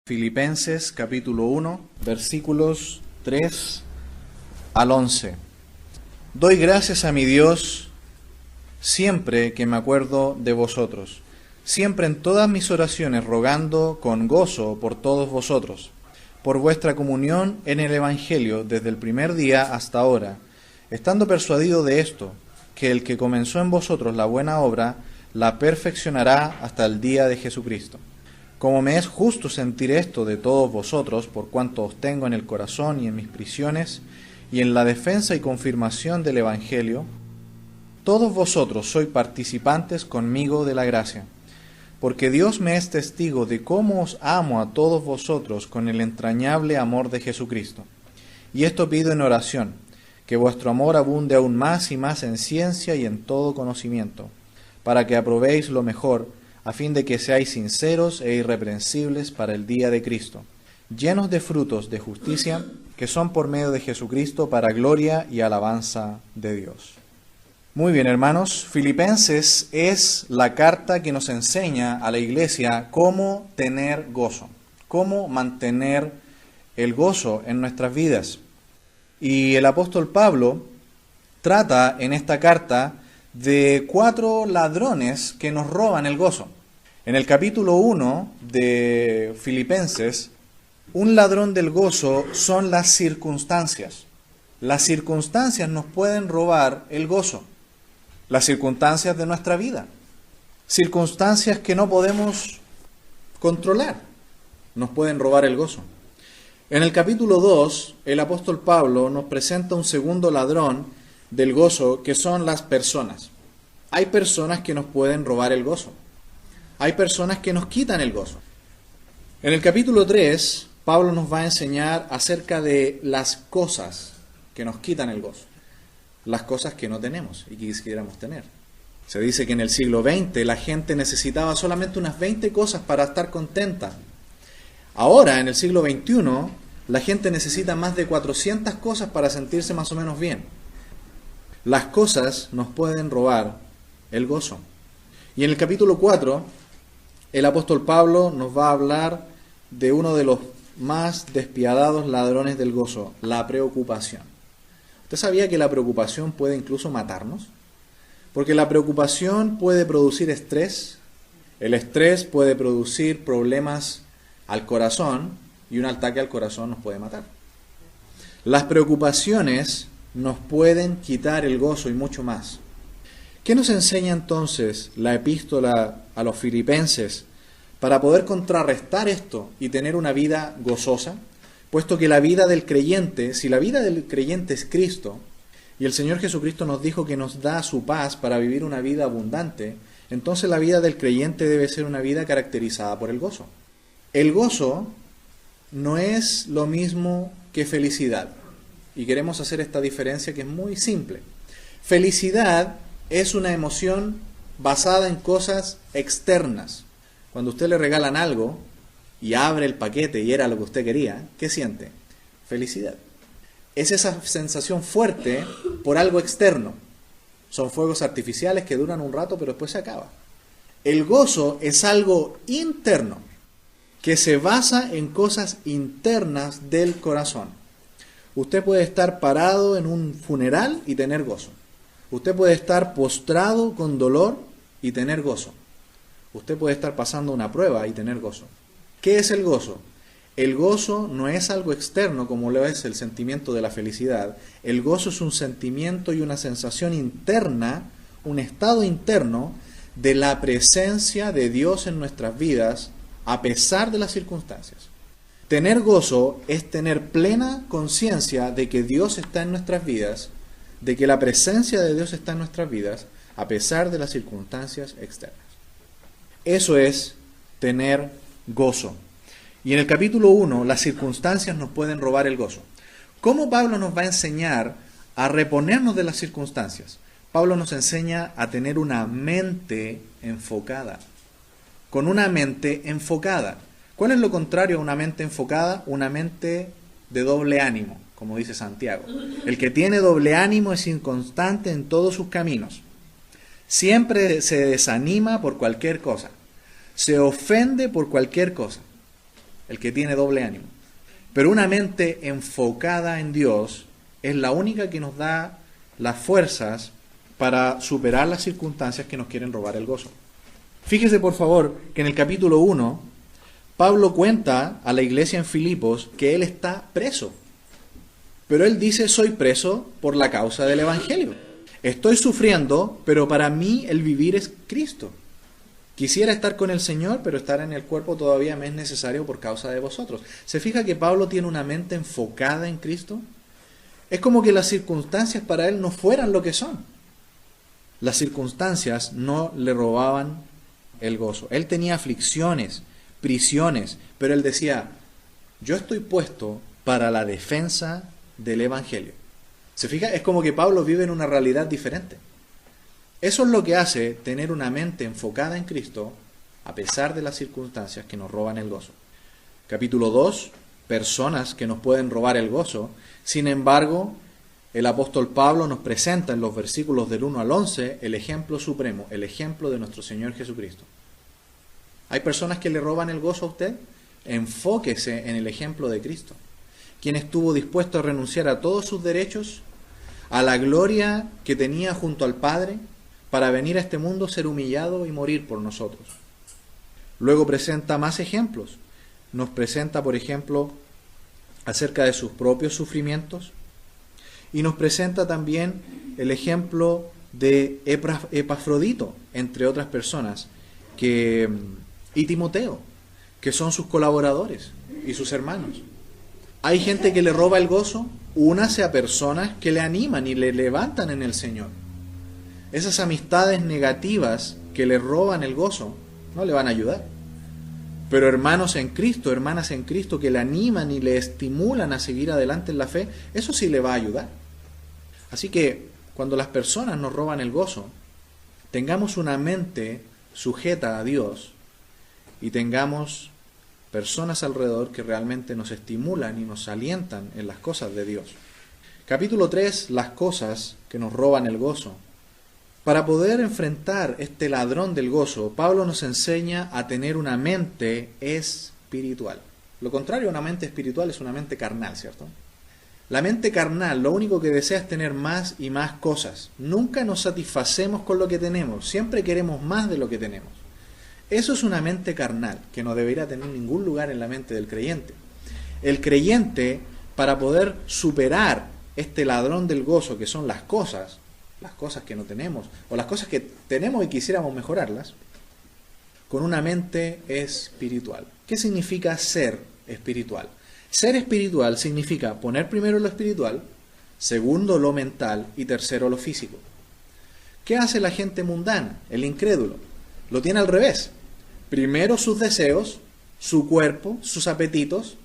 Filipenses capítulo 1, versículos 3 al 11. Doy gracias a mi Dios siempre que me acuerdo de vosotros, siempre en todas mis oraciones rogando con gozo por todos vosotros, por vuestra comunión en el Evangelio desde el primer día hasta ahora, estando persuadido de esto, que el que comenzó en vosotros la buena obra, la perfeccionará hasta el día de Jesucristo. Como me es justo sentir esto de todos vosotros, por cuanto os tengo en el corazón y en mis prisiones, y en la defensa y confirmación del Evangelio, todos vosotros sois participantes conmigo de la gracia, porque Dios me es testigo de cómo os amo a todos vosotros con el entrañable amor de Jesucristo. Y esto pido en oración, que vuestro amor abunde aún más y más en ciencia y en todo conocimiento, para que aprobéis lo mejor, a fin de que seáis sinceros e irreprensibles para el día de Cristo, llenos de frutos de justicia, que son por medio de Jesucristo para gloria y alabanza de Dios. Muy bien, hermanos, Filipenses es la carta que nos enseña a la iglesia cómo tener gozo, cómo mantener el gozo en nuestras vidas. Y el apóstol Pablo trata en esta carta de 4 ladrones que nos roban el gozo. En el capítulo 1 de Filipenses, un ladrón del gozo son las circunstancias. Las circunstancias nos pueden robar el gozo. Las circunstancias de nuestra vida. Circunstancias que no podemos controlar. Nos pueden robar el gozo. En el capítulo 2, el apóstol Pablo nos presenta un segundo ladrón del gozo, que son las personas. Hay personas que nos pueden robar el gozo. Hay personas que nos quitan el gozo. En el capítulo 3, Pablo nos va a enseñar acerca de las cosas que nos quitan el gozo. Las cosas que no tenemos y que quisiéramos tener. Se dice que en el siglo XX la gente necesitaba solamente unas 20 cosas para estar contenta. Ahora, en el siglo XXI, la gente necesita más de 400 cosas para sentirse más o menos bien. Las cosas nos pueden robar el gozo. Y en el capítulo 4, el apóstol Pablo nos va a hablar de uno de los más despiadados ladrones del gozo, la preocupación. ¿Usted sabía que la preocupación puede incluso matarnos? Porque la preocupación puede producir estrés, el estrés puede producir problemas al corazón y un ataque al corazón nos puede matar. Las preocupaciones nos pueden quitar el gozo y mucho más. ¿Qué nos enseña entonces la epístola a los filipenses para poder contrarrestar esto y tener una vida gozosa? Puesto que la vida del creyente, si la vida del creyente es Cristo, y el Señor Jesucristo nos dijo que nos da su paz para vivir una vida abundante, entonces la vida del creyente debe ser una vida caracterizada por el gozo. El gozo no es lo mismo que felicidad. Y queremos hacer esta diferencia que es muy simple. Felicidad es una emoción basada en cosas externas. Cuando usted le regalan algo y abre el paquete y era lo que usted quería, ¿qué siente? Felicidad. Es esa sensación fuerte por algo externo. Son fuegos artificiales que duran un rato pero después se acaba. El gozo es algo interno que se basa en cosas internas del corazón. Usted puede estar parado en un funeral y tener gozo. Usted puede estar postrado con dolor y tener gozo. Usted puede estar pasando una prueba y tener gozo. ¿Qué es el gozo? El gozo no es algo externo como lo es el sentimiento de la felicidad. El gozo es un sentimiento y una sensación interna, un estado interno de la presencia de Dios en nuestras vidas a pesar de las circunstancias. Tener gozo es tener plena conciencia de que Dios está en nuestras vidas, de que la presencia de Dios está en nuestras vidas, a pesar de las circunstancias externas. Eso es tener gozo. Y en el capítulo 1, las circunstancias nos pueden robar el gozo. ¿Cómo Pablo nos va a enseñar a reponernos de las circunstancias? Pablo nos enseña a tener una mente enfocada. Con una mente enfocada. ¿Cuál es lo contrario a una mente enfocada? Una mente de doble ánimo, como dice Santiago. El que tiene doble ánimo es inconstante en todos sus caminos. Siempre se desanima por cualquier cosa. Se ofende por cualquier cosa. el que tiene doble ánimo. Pero una mente enfocada en Dios es la única que nos da las fuerzas para superar las circunstancias que nos quieren robar el gozo. Fíjese por favor que en el capítulo 1, Pablo cuenta a la iglesia en Filipos que él está preso. Pero él dice, soy preso por la causa del Evangelio. Estoy sufriendo, pero para mí el vivir es Cristo. Quisiera estar con el Señor, pero estar en el cuerpo todavía me es necesario por causa de vosotros. ¿Se fija que Pablo tiene una mente enfocada en Cristo? Es como que las circunstancias para él no fueran lo que son. Las circunstancias no le robaban el gozo. Él tenía aflicciones, prisiones, pero él decía, yo estoy puesto para la defensa del Evangelio. ¿Se fija? Es como que Pablo vive en una realidad diferente. Eso es lo que hace tener una mente enfocada en Cristo a pesar de las circunstancias que nos roban el gozo. Capítulo 2, personas que nos pueden robar el gozo. Sin embargo, el apóstol Pablo nos presenta en los versículos del 1 al 11 el ejemplo supremo, el ejemplo de nuestro Señor Jesucristo. ¿Hay personas que le roban el gozo a usted? Enfóquese en el ejemplo de Cristo, quien estuvo dispuesto a renunciar a todos sus derechos, a la gloria que tenía junto al Padre, para venir a este mundo, ser humillado y morir por nosotros. Luego presenta más ejemplos. Nos presenta, por ejemplo, acerca de sus propios sufrimientos, y nos presenta también el ejemplo de Epafrodito, entre otras personas, y Timoteo, que son sus colaboradores y sus hermanos. Hay gente que le roba el gozo, únase a personas que le animan y le levantan en el Señor. Esas amistades negativas que le roban el gozo no le van a ayudar. Pero hermanos en Cristo, hermanas en Cristo que le animan y le estimulan a seguir adelante en la fe, eso sí le va a ayudar. Así que cuando las personas nos roban el gozo, tengamos una mente sujeta a Dios y tengamos personas alrededor que realmente nos estimulan y nos alientan en las cosas de Dios. Capítulo 3, las cosas que nos roban el gozo. Para poder enfrentar este ladrón del gozo, Pablo nos enseña a tener una mente espiritual. Lo contrario a una mente espiritual es una mente carnal, ¿cierto? La mente carnal lo único que desea es tener más y más cosas. Nunca nos satisfacemos con lo que tenemos, siempre queremos más de lo que tenemos. Eso es una mente carnal, que no debería tener ningún lugar en la mente del creyente. El creyente, para poder superar este ladrón del gozo, que son las cosas que no tenemos, o las cosas que tenemos y quisiéramos mejorarlas, con una mente espiritual. ¿Qué significa ser espiritual? Ser espiritual significa poner primero lo espiritual, segundo lo mental y tercero lo físico. ¿Qué hace la gente mundana, el incrédulo? Lo tiene al revés. Primero sus deseos, su cuerpo, sus apetitos.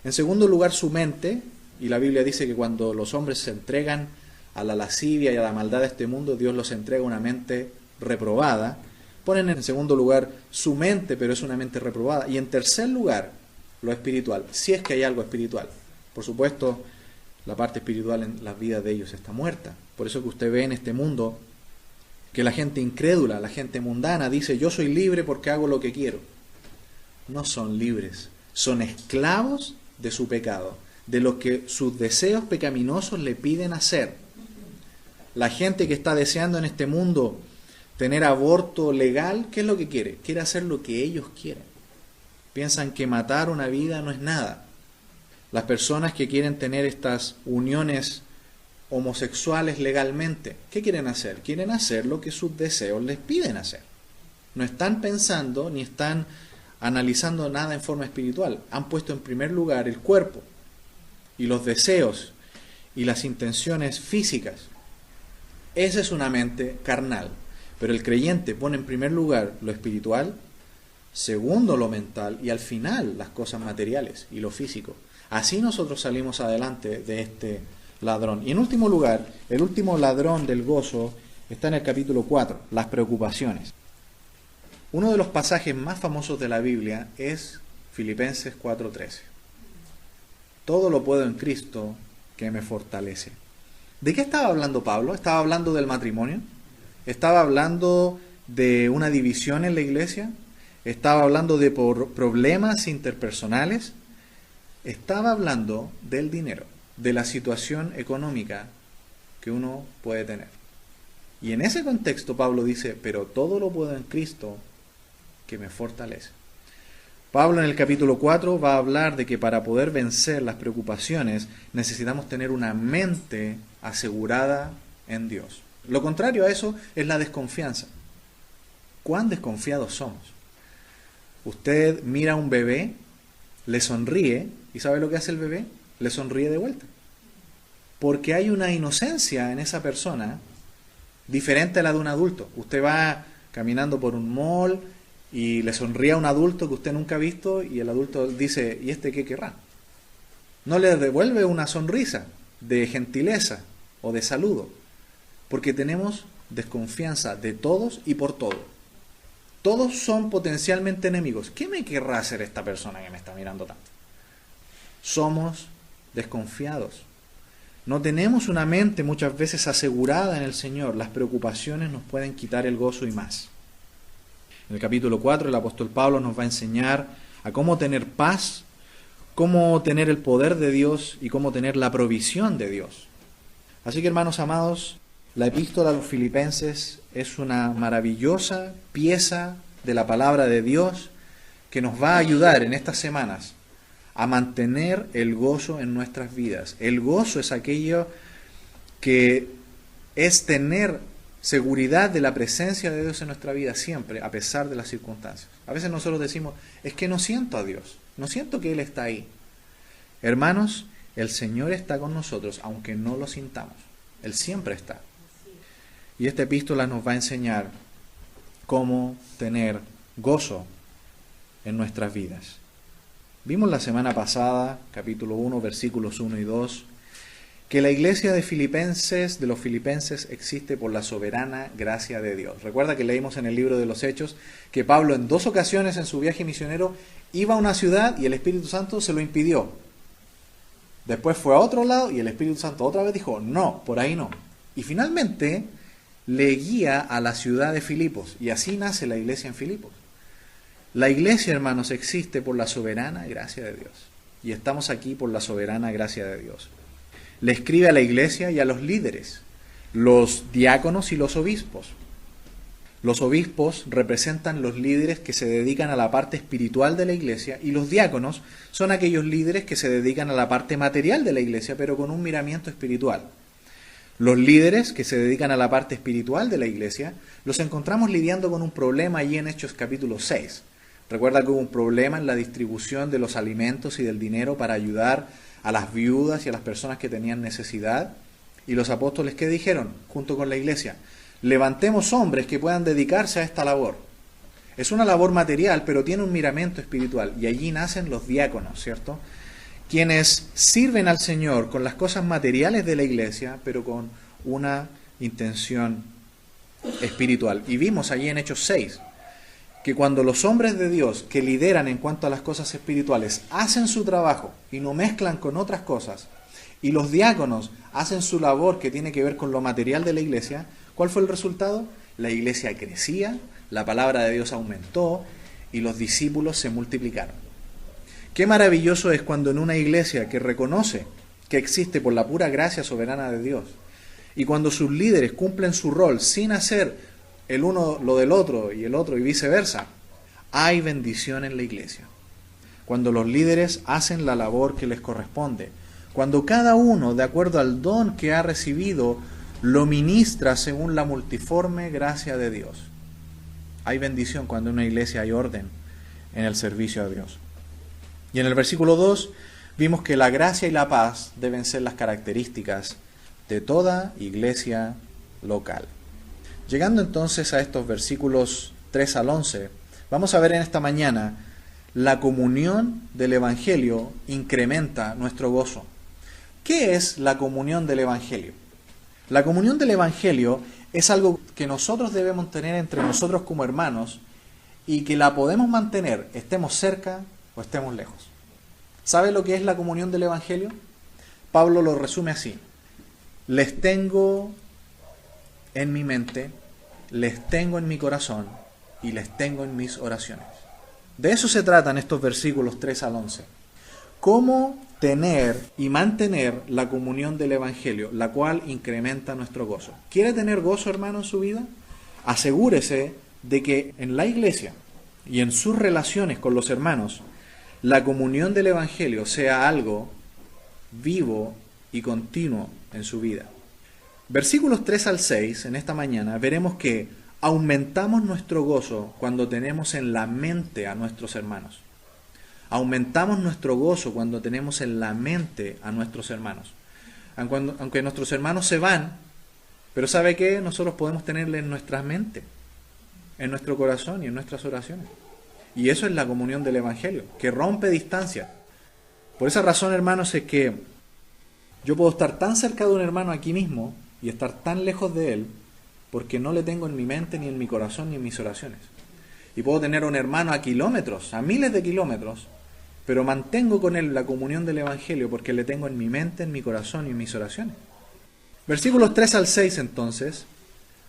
En segundo lugar su mente, y la Biblia dice que cuando los hombres se entregan a la lascivia y a la maldad de este mundo, Dios los entrega una mente reprobada. Ponen en segundo lugar su mente, pero es una mente reprobada. Y en tercer lugar, lo espiritual, si es que hay algo espiritual. Por supuesto, la parte espiritual en las vidas de ellos está muerta. Por eso que usted ve en este mundo que la gente incrédula, la gente mundana, dice, yo soy libre porque hago lo que quiero. No son libres, son esclavos de su pecado, de lo que sus deseos pecaminosos le piden hacer. La gente que está deseando en este mundo tener aborto legal, ¿qué es lo que quiere? Quiere hacer lo que ellos quieren. Piensan que matar una vida no es nada. Las personas que quieren tener estas uniones homosexuales legalmente, ¿qué quieren hacer? Quieren hacer lo que sus deseos les piden hacer. No están pensando ni están analizando nada en forma espiritual. Han puesto en primer lugar el cuerpo y los deseos y las intenciones físicas. Esa es una mente carnal. Pero el creyente pone en primer lugar lo espiritual, segundo lo mental y al final las cosas materiales y lo físico. Así nosotros salimos adelante de este ladrón. Y en último lugar, el último ladrón del gozo está en el capítulo 4, las preocupaciones. Uno de los pasajes más famosos de la Biblia es Filipenses 4:13. Todo lo puedo en Cristo que me fortalece. ¿De qué estaba hablando Pablo? ¿Estaba hablando del matrimonio? ¿Estaba hablando de una división en la iglesia? ¿Estaba hablando de problemas interpersonales? estaba hablando del dinero, de la situación económica que uno puede tener. Y en ese contexto Pablo dice, pero todo lo puedo en Cristo que me fortalece. Pablo en el capítulo 4 va a hablar de que para poder vencer las preocupaciones necesitamos tener una mente asegurada en Dios. Lo contrario a eso es la desconfianza. ¿Cuán desconfiados somos? Usted mira a un bebé, le sonríe, ¿y sabe lo que hace el bebé? Le sonríe de vuelta. Porque hay una inocencia en esa persona diferente a la de un adulto. Usted va caminando por un mall y le sonríe a un adulto que usted nunca ha visto y el adulto dice, ¿y este qué querrá? No le devuelve una sonrisa de gentileza o de saludo, porque tenemos desconfianza de todos y por todo. Todos son potencialmente enemigos. ¿Qué me querrá hacer esta persona que me está mirando tanto? Somos desconfiados. No tenemos una mente muchas veces asegurada en el Señor. Las preocupaciones nos pueden quitar el gozo y más. En el capítulo 4 el apóstol Pablo nos va a enseñar a cómo tener paz, cómo tener el poder de Dios y cómo tener la provisión de Dios. Así que, hermanos amados, la epístola a los Filipenses es una maravillosa pieza de la palabra de Dios que nos va a ayudar en estas semanas a mantener el gozo en nuestras vidas. El gozo es aquello que es tener seguridad de la presencia de Dios en nuestra vida siempre, a pesar de las circunstancias. A veces nosotros decimos, es que no siento a Dios, no siento que Él está ahí. Hermanos, el Señor está con nosotros, aunque no lo sintamos. Él siempre está. Y esta epístola nos va a enseñar cómo tener gozo en nuestras vidas. Vimos la semana pasada, capítulo 1, versículos 1 y 2, que la iglesia de los filipenses existe por la soberana gracia de Dios. Recuerda que leímos en el libro de los Hechos que Pablo en 2 ocasiones en su viaje misionero iba a una ciudad y el Espíritu Santo se lo impidió. Después fue a otro lado y el Espíritu Santo otra vez dijo, no, por ahí no. Y finalmente le guía a la ciudad de Filipos y así nace la iglesia en Filipos. La iglesia, hermanos, existe por la soberana gracia de Dios. Y estamos aquí por la soberana gracia de Dios. Le escribe a la iglesia y a los líderes, los diáconos y los obispos. Los obispos representan los líderes que se dedican a la parte espiritual de la iglesia y los diáconos son aquellos líderes que se dedican a la parte material de la iglesia, pero con un miramiento espiritual. Los líderes que se dedican a la parte espiritual de la iglesia los encontramos lidiando con un problema allí en Hechos capítulo 6. Recuerda que hubo un problema en la distribución de los alimentos y del dinero para ayudar a las viudas y a las personas que tenían necesidad. Y los apóstoles, ¿qué dijeron? Junto con la iglesia, levantemos hombres que puedan dedicarse a esta labor. Es una labor material, pero tiene un miramiento espiritual. Y allí nacen los diáconos, ¿cierto? Quienes sirven al Señor con las cosas materiales de la iglesia, pero con una intención espiritual. Y vimos allí en Hechos 6, que cuando los hombres de Dios que lideran en cuanto a las cosas espirituales hacen su trabajo y no mezclan con otras cosas, y los diáconos hacen su labor que tiene que ver con lo material de la iglesia, ¿cuál fue el resultado? La iglesia crecía, la palabra de Dios aumentó y los discípulos se multiplicaron. Qué maravilloso es cuando en una iglesia que reconoce que existe por la pura gracia soberana de Dios y cuando sus líderes cumplen su rol sin hacer el uno lo del otro y el otro y viceversa, hay bendición en la iglesia. Cuando los líderes hacen la labor que les corresponde, cuando cada uno, de acuerdo al don que ha recibido, lo ministra según la multiforme gracia de Dios. Hay bendición cuando en una iglesia hay orden en el servicio a Dios. Y en el versículo 2 vimos que la gracia y la paz deben ser las características de toda iglesia local. Llegando entonces a estos versículos 3 al 11, vamos a ver en esta mañana la comunión del Evangelio incrementa nuestro gozo. ¿Qué es la comunión del Evangelio? La comunión del Evangelio es algo que nosotros debemos tener entre nosotros como hermanos y que la podemos mantener, estemos cerca o estemos lejos. ¿Sabe lo que es la comunión del Evangelio? Pablo lo resume así: les tengo en mi mente, les tengo en mi corazón y les tengo en mis oraciones. De eso se tratan estos versículos 3 al 11. ¿Cómo tener y mantener la comunión del Evangelio, la cual incrementa nuestro gozo? ¿Quiere tener gozo, hermano, en su vida? Asegúrese de que en la iglesia y en sus relaciones con los hermanos, la comunión del Evangelio sea algo vivo y continuo en su vida. Versículos 3 al 6, en esta mañana, veremos que aumentamos nuestro gozo cuando tenemos en la mente a nuestros hermanos. Aumentamos nuestro gozo cuando tenemos en la mente a nuestros hermanos. Aunque nuestros hermanos se van, pero ¿sabe qué? Nosotros podemos tenerle en nuestra mente, en nuestro corazón y en nuestras oraciones. Y eso es la comunión del Evangelio, que rompe distancia. Por esa razón, hermanos, es que yo puedo estar tan cerca de un hermano aquí mismo y estar tan lejos de él, porque no le tengo en mi mente, ni en mi corazón, ni en mis oraciones. Y puedo tener un hermano a kilómetros, a miles de kilómetros, pero mantengo con él la comunión del Evangelio porque le tengo en mi mente, en mi corazón y en mis oraciones. Versículos 3 al 6, entonces,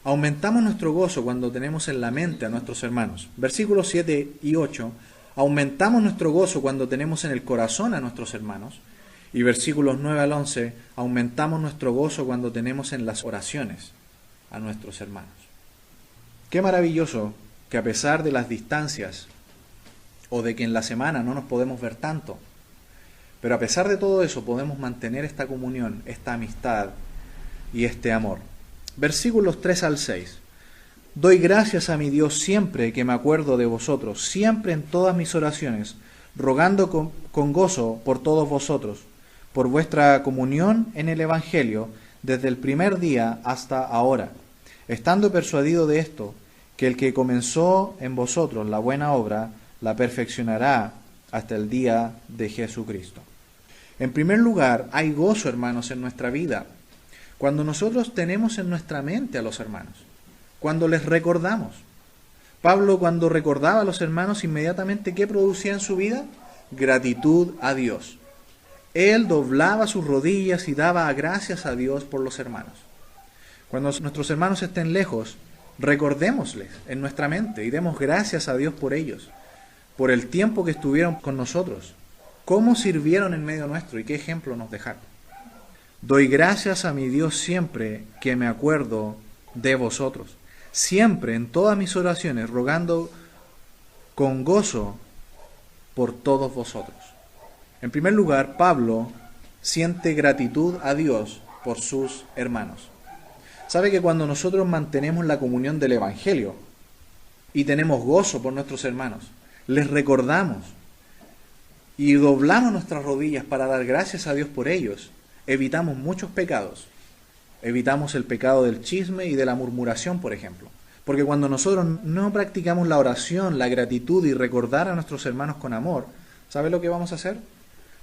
aumentamos nuestro gozo cuando tenemos en la mente a nuestros hermanos. Versículos 7 y 8, aumentamos nuestro gozo cuando tenemos en el corazón a nuestros hermanos. Y versículos 9 al 11, aumentamos nuestro gozo cuando tenemos en las oraciones a nuestros hermanos. Qué maravilloso que a pesar de las distancias o de que en la semana no nos podemos ver tanto, pero a pesar de todo eso podemos mantener esta comunión, esta amistad y este amor. Versículos 3 al 6. Doy gracias a mi Dios siempre que me acuerdo de vosotros, siempre en todas mis oraciones, rogando con gozo por todos vosotros, por vuestra comunión en el Evangelio, desde el primer día hasta ahora, estando persuadido de esto, que el que comenzó en vosotros la buena obra, la perfeccionará hasta el día de Jesucristo. En primer lugar, hay gozo, hermanos, en nuestra vida, cuando nosotros tenemos en nuestra mente a los hermanos, cuando les recordamos. Pablo, cuando recordaba a los hermanos, inmediatamente, ¿qué producía en su vida? Gratitud a Dios. Él doblaba sus rodillas y daba gracias a Dios por los hermanos. Cuando nuestros hermanos estén lejos, recordémosles en nuestra mente y demos gracias a Dios por ellos, por el tiempo que estuvieron con nosotros, cómo sirvieron en medio nuestro y qué ejemplo nos dejaron. Doy gracias a mi Dios siempre que me acuerdo de vosotros, siempre en todas mis oraciones, rogando con gozo por todos vosotros. En primer lugar, Pablo siente gratitud a Dios por sus hermanos. Sabe que cuando nosotros mantenemos la comunión del Evangelio y tenemos gozo por nuestros hermanos, les recordamos y doblamos nuestras rodillas para dar gracias a Dios por ellos, evitamos muchos pecados. Evitamos el pecado del chisme y de la murmuración, por ejemplo. Porque cuando nosotros no practicamos la oración, la gratitud y recordar a nuestros hermanos con amor, ¿sabe lo que vamos a hacer?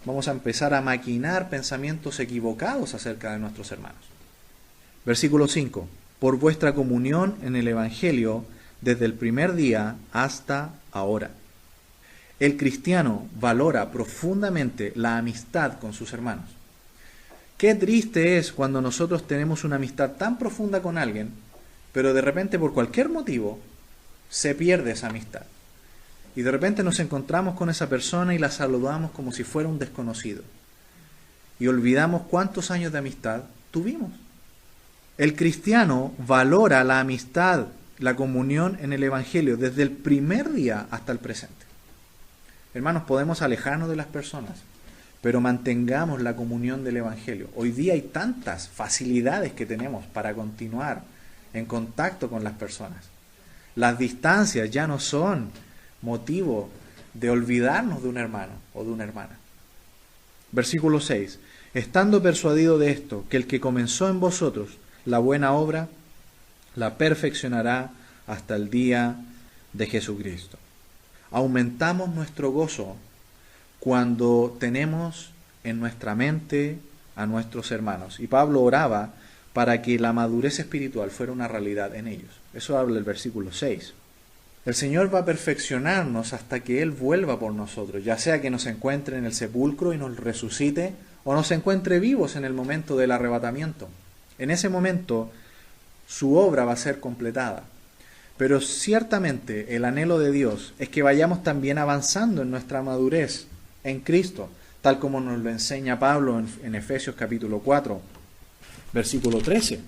Vamos a empezar a maquinar pensamientos equivocados acerca de nuestros hermanos. Versículo 5. Por vuestra comunión en el Evangelio desde el primer día hasta ahora. El cristiano valora profundamente la amistad con sus hermanos. Qué triste es cuando nosotros tenemos una amistad tan profunda con alguien, pero de repente por cualquier motivo se pierde esa amistad. Y de repente nos encontramos con esa persona y la saludamos como si fuera un desconocido. Y olvidamos cuántos años de amistad tuvimos. El cristiano valora la amistad, la comunión en el Evangelio desde el primer día hasta el presente. Hermanos, podemos alejarnos de las personas, pero mantengamos la comunión del Evangelio. Hoy día hay tantas facilidades que tenemos para continuar en contacto con las personas. Las distancias ya no son motivo de olvidarnos de un hermano o de una hermana. Versículo 6. Estando persuadido de esto, que el que comenzó en vosotros la buena obra, la perfeccionará hasta el día de Jesucristo. Aumentamos nuestro gozo cuando tenemos en nuestra mente a nuestros hermanos. Y Pablo oraba para que la madurez espiritual fuera una realidad en ellos. Eso habla el versículo 6. El Señor va a perfeccionarnos hasta que Él vuelva por nosotros, ya sea que nos encuentre en el sepulcro y nos resucite, o nos encuentre vivos en el momento del arrebatamiento. En ese momento, su obra va a ser completada. Pero ciertamente el anhelo de Dios es que vayamos también avanzando en nuestra madurez en Cristo, tal como nos lo enseña Pablo en Efesios capítulo 4, versículo 13.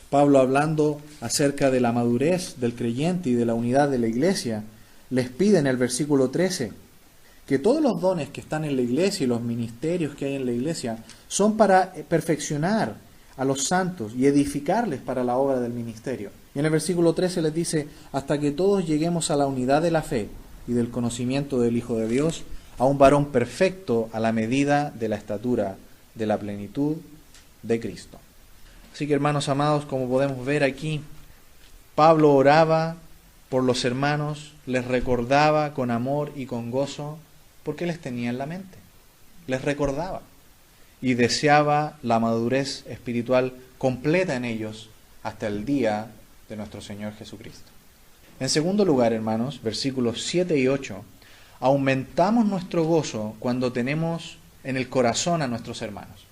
Pablo, hablando acerca de la madurez del creyente y de la unidad de la iglesia, les pide en el versículo 13 que todos los dones que están en la iglesia y los ministerios que hay en la iglesia son para perfeccionar a los santos y edificarles para la obra del ministerio. Y en el versículo 13 les dice, hasta que todos lleguemos a la unidad de la fe y del conocimiento del Hijo de Dios, a un varón perfecto a la medida de la estatura de la plenitud de Cristo. Así que, hermanos amados, como podemos ver aquí, Pablo oraba por los hermanos, les recordaba con amor y con gozo, porque les tenía en la mente, les recordaba y deseaba la madurez espiritual completa en ellos hasta el día de nuestro Señor Jesucristo. En segundo lugar, hermanos, versículos 7 y 8, aumentamos nuestro gozo cuando tenemos en el corazón a nuestros hermanos.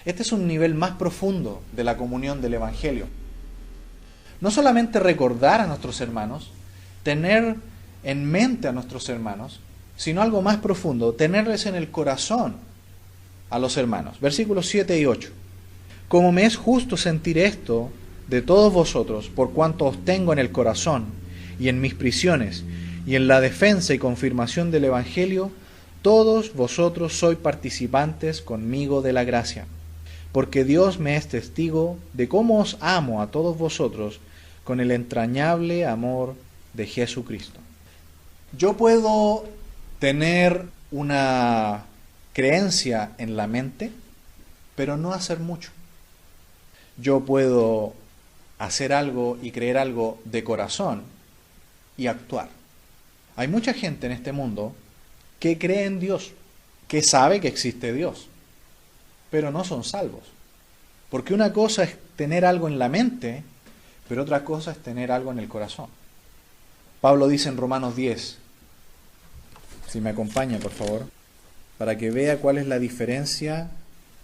Este es un nivel más profundo de la comunión del Evangelio. No solamente recordar a nuestros hermanos, tener en mente a nuestros hermanos, sino algo más profundo, tenerles en el corazón a los hermanos. Versículos 7 y 8. Como me es justo sentir esto de todos vosotros, por cuanto os tengo en el corazón y en mis prisiones y en la defensa y confirmación del Evangelio, todos vosotros sois participantes conmigo de la gracia. Porque Dios me es testigo de cómo os amo a todos vosotros con el entrañable amor de Jesucristo. Yo puedo tener una creencia en la mente, pero no hacer mucho. Yo puedo hacer algo y creer algo de corazón y actuar. Hay mucha gente en este mundo que cree en Dios, que sabe que existe Dios, pero no son salvos. Porque una cosa es tener algo en la mente, pero otra cosa es tener algo en el corazón. Pablo dice en Romanos 10, si me acompaña por favor, para que vea cuál es la diferencia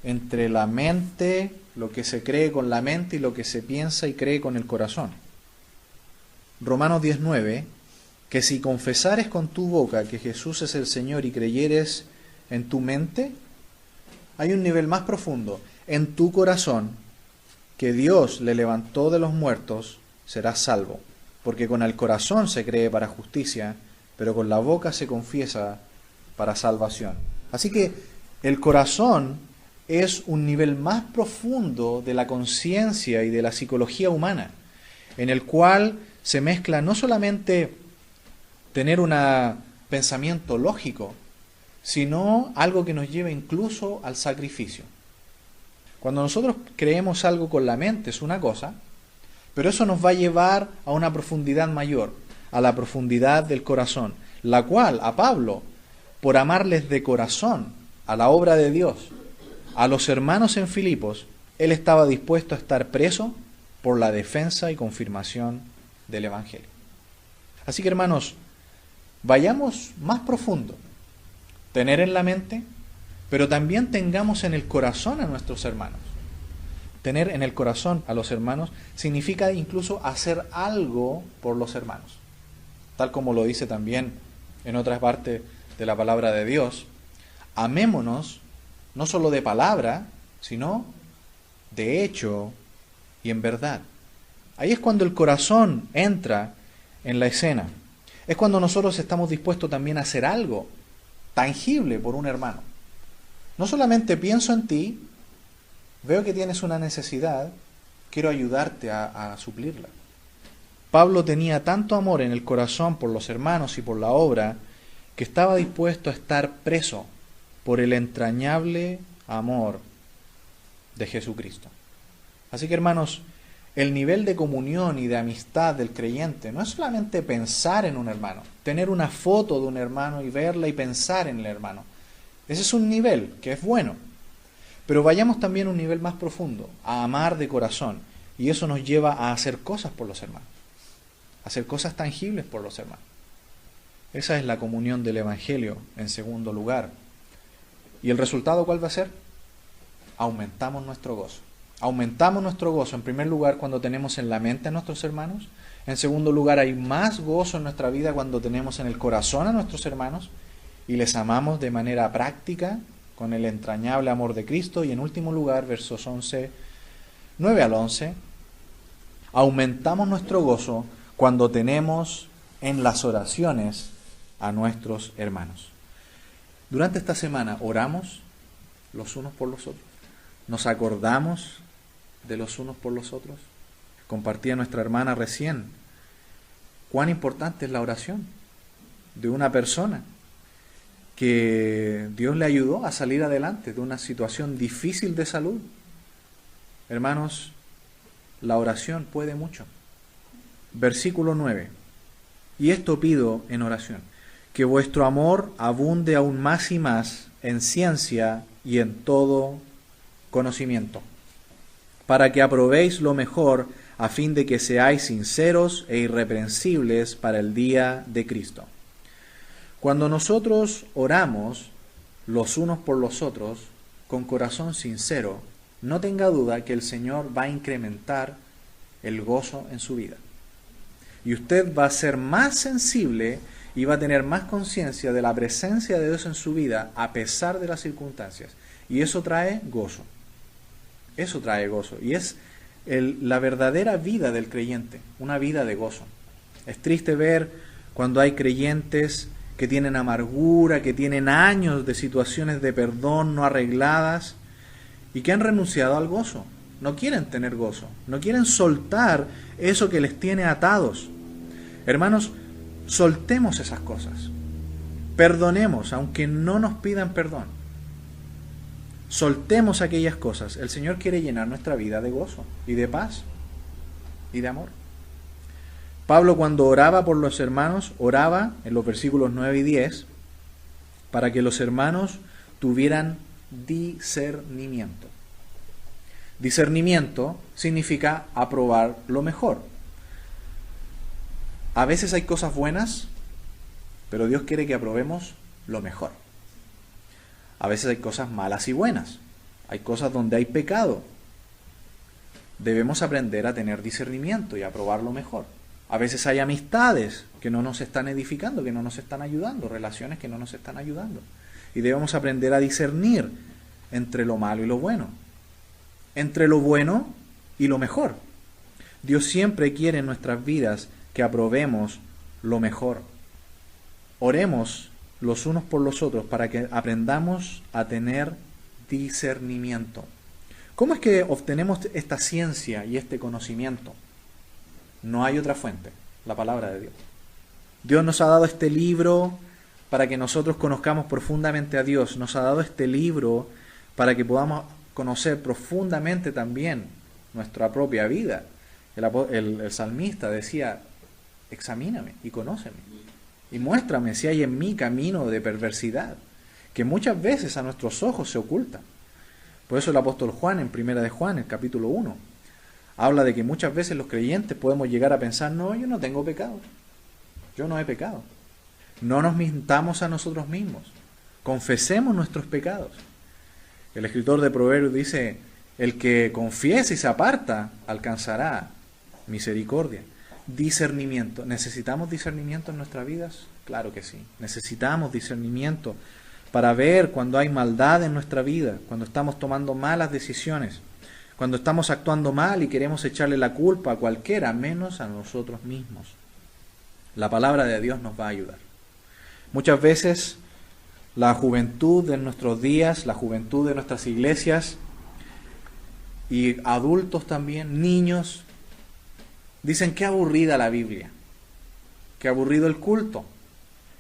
entre la mente, lo que se cree con la mente y lo que se piensa y cree con el corazón. Romanos 10:9, que si confesares con tu boca que Jesús es el Señor y creyeres en tu mente, hay un nivel más profundo. En tu corazón, que Dios le levantó de los muertos, serás salvo. Porque con el corazón se cree para justicia, pero con la boca se confiesa para salvación. Así que el corazón es un nivel más profundo de la conciencia y de la psicología humana, en el cual se mezcla no solamente tener un pensamiento lógico, sino algo que nos lleva incluso al sacrificio. Cuando nosotros creemos algo con la mente es una cosa, pero eso nos va a llevar a una profundidad mayor, a la profundidad del corazón, la cual a Pablo, por amarles de corazón a la obra de Dios, a los hermanos en Filipos, él estaba dispuesto a estar preso por la defensa y confirmación del Evangelio. Así que, hermanos, vayamos más profundo, tener en la mente, pero también tengamos en el corazón a nuestros hermanos. Tener en el corazón a los hermanos significa incluso hacer algo por los hermanos, tal como lo dice también en otras partes de la palabra de Dios. Amémonos no solo de palabra, sino de hecho y en verdad. Ahí es cuando el corazón entra en la escena. Es cuando nosotros estamos dispuestos también a hacer algo tangible por un hermano. No solamente pienso en ti, veo que tienes una necesidad, quiero ayudarte a suplirla. Pablo tenía tanto amor en el corazón por los hermanos y por la obra, que estaba dispuesto a estar preso por el entrañable amor de Jesucristo. Así que, hermanos, el nivel de comunión y de amistad del creyente no es solamente pensar en un hermano, tener una foto de un hermano y verla y pensar en el hermano. Ese es un nivel que es bueno, pero vayamos también a un nivel más profundo, a amar de corazón, y eso nos lleva a hacer cosas por los hermanos, a hacer cosas tangibles por los hermanos. Esa es la comunión del Evangelio, en segundo lugar. ¿Y el resultado cuál va a ser? Aumentamos nuestro gozo. Aumentamos nuestro gozo, en primer lugar, cuando tenemos en la mente a nuestros hermanos. En segundo lugar, hay más gozo en nuestra vida cuando tenemos en el corazón a nuestros hermanos. y les amamos de manera práctica con el entrañable amor de Cristo. Y en último lugar, versos 9 al 11, aumentamos nuestro gozo cuando tenemos en las oraciones a nuestros hermanos. Durante esta semana oramos los unos por los otros. Nos acordamos de los unos por los otros. Compartía nuestra hermana recién cuán importante es la oración de una persona que Dios le ayudó a salir adelante de una situación difícil de salud. Hermanos, la oración puede mucho. Versículo 9. Y esto pido en oración, que vuestro amor abunde aún más y más en ciencia y en todo conocimiento, para que aprobéis lo mejor, a fin de que seáis sinceros e irreprensibles para el día de Cristo. Cuando nosotros oramos los unos por los otros, con corazón sincero, no tenga duda que el Señor va a incrementar el gozo en su vida. Y usted va a ser más sensible y va a tener más conciencia de la presencia de Dios en su vida a pesar de las circunstancias. Y eso trae gozo. Eso trae gozo. Y es la verdadera vida del creyente, una vida de gozo. Es triste ver cuando hay creyentes que tienen amargura, que tienen años de situaciones de perdón no arregladas y que han renunciado al gozo. No quieren tener gozo, no quieren soltar eso que les tiene atados. Hermanos, soltemos esas cosas. Perdonemos, aunque no nos pidan perdón. Soltemos aquellas cosas. El Señor quiere llenar nuestra vida de gozo y de paz y de amor. Pablo, cuando oraba por los hermanos, oraba en los versículos 9 y 10 para que los hermanos tuvieran discernimiento. Discernimiento significa aprobar lo mejor. A veces hay cosas buenas, pero Dios quiere que aprobemos lo mejor. A veces hay cosas malas y buenas. Hay cosas donde hay pecado. Debemos aprender a tener discernimiento y aprobar lo mejor. A veces hay amistades que no nos están edificando, que no nos están ayudando, relaciones que no nos están ayudando. Y debemos aprender a discernir entre lo malo y lo bueno, entre lo bueno y lo mejor. Dios siempre quiere en nuestras vidas que aprobemos lo mejor. Oremos los unos por los otros para que aprendamos a tener discernimiento. ¿Cómo es que obtenemos esta ciencia y este conocimiento? No hay otra fuente, la palabra de Dios. Dios nos ha dado este libro para que nosotros conozcamos profundamente a Dios. Nos ha dado este libro para que podamos conocer profundamente también nuestra propia vida. El salmista decía, examíname y conóceme y muéstrame si hay en mí camino de perversidad, que muchas veces a nuestros ojos se oculta. Por eso el apóstol Juan, en Primera de Juan, el capítulo 1, habla de que muchas veces los creyentes podemos llegar a pensar, no, yo no tengo pecado, yo no he pecado. No nos mintamos a nosotros mismos, confesemos nuestros pecados. El escritor de Proverbios dice, el que confiesa y se aparta alcanzará misericordia. Discernimiento. ¿Necesitamos discernimiento en nuestras vidas? Claro que sí. Necesitamos discernimiento para ver cuando hay maldad en nuestra vida, cuando estamos tomando malas decisiones, cuando estamos actuando mal y queremos echarle la culpa a cualquiera, menos a nosotros mismos. La palabra de Dios nos va a ayudar. Muchas veces la juventud de nuestros días, la juventud de nuestras iglesias y adultos también, niños, dicen qué aburrida la Biblia, qué aburrido el culto,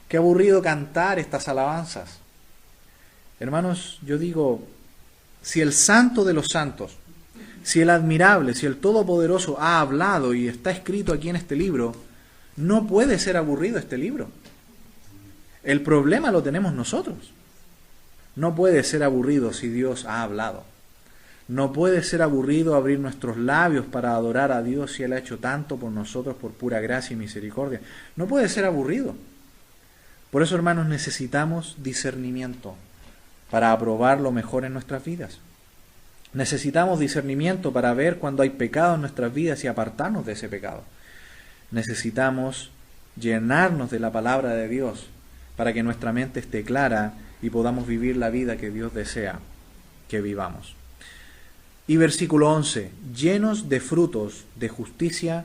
qué aburrido cantar estas alabanzas. Hermanos, yo digo, si el Santo de los Santos, si el Admirable, si el Todopoderoso ha hablado y está escrito aquí en este libro, no puede ser aburrido este libro. El problema lo tenemos nosotros. No puede ser aburrido si Dios ha hablado. No puede ser aburrido abrir nuestros labios para adorar a Dios si Él ha hecho tanto por nosotros por pura gracia y misericordia. No puede ser aburrido. Por eso, hermanos, necesitamos discernimiento para aprobar lo mejor en nuestras vidas. Necesitamos discernimiento para ver cuando hay pecado en nuestras vidas y apartarnos de ese pecado. Necesitamos llenarnos de la palabra de Dios para que nuestra mente esté clara y podamos vivir la vida que Dios desea que vivamos. Y versículo 11, llenos de frutos de justicia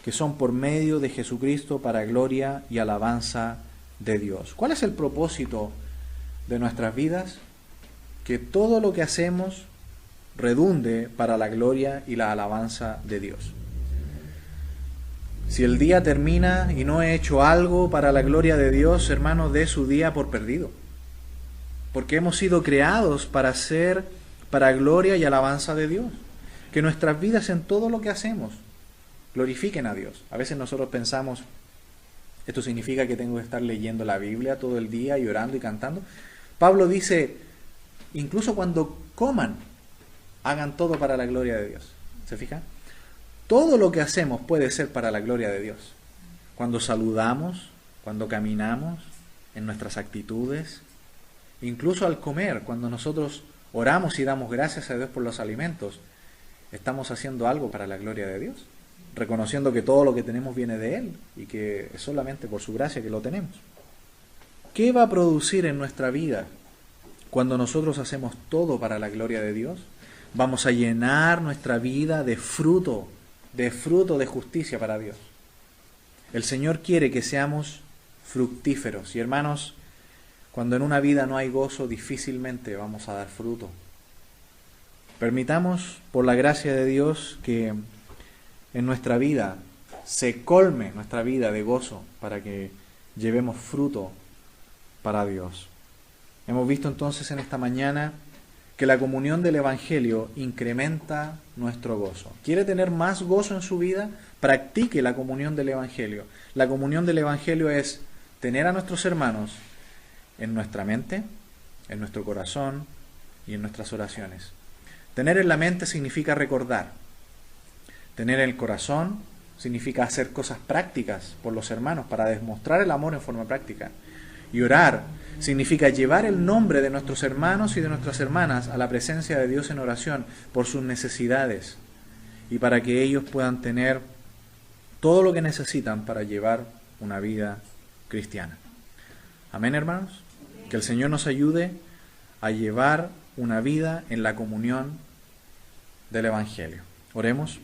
que son por medio de Jesucristo para gloria y alabanza de Dios. ¿Cuál es el propósito de nuestras vidas? Que todo lo que hacemos redunde para la gloria y la alabanza de Dios. Si el día termina y no he hecho algo para la gloria de Dios, hermano, dé su día por perdido. Porque hemos sido creados para ser para gloria y alabanza de Dios. Que nuestras vidas en todo lo que hacemos glorifiquen a Dios. A veces nosotros pensamos, esto significa que tengo que estar leyendo la Biblia todo el día y orando y cantando. Pablo dice, incluso cuando coman, hagan todo para la gloria de Dios. ¿Se fijan? Todo lo que hacemos puede ser para la gloria de Dios. Cuando saludamos, cuando caminamos, en nuestras actitudes, incluso al comer, cuando nosotros oramos y damos gracias a Dios por los alimentos, estamos haciendo algo para la gloria de Dios, reconociendo que todo lo que tenemos viene de Él y que es solamente por su gracia que lo tenemos. ¿Qué va a producir en nuestra vida cuando nosotros hacemos todo para la gloria de Dios? Vamos a llenar nuestra vida de fruto de justicia para Dios. El Señor quiere que seamos fructíferos. Y hermanos, cuando en una vida no hay gozo, difícilmente vamos a dar fruto. Permitamos, por la gracia de Dios, que en nuestra vida se colme nuestra vida de gozo para que llevemos fruto para Dios. Hemos visto entonces en esta mañana que la comunión del Evangelio incrementa nuestro gozo. ¿Quiere tener más gozo en su vida? Practique la comunión del Evangelio. La comunión del Evangelio es tener a nuestros hermanos en nuestra mente, en nuestro corazón y en nuestras oraciones. Tener en la mente significa recordar. Tener en el corazón significa hacer cosas prácticas por los hermanos para demostrar el amor en forma práctica. Y orar significa llevar el nombre de nuestros hermanos y de nuestras hermanas a la presencia de Dios en oración por sus necesidades y para que ellos puedan tener todo lo que necesitan para llevar una vida cristiana. Amén, hermanos. Que el Señor nos ayude a llevar una vida en la comunión del Evangelio. Oremos.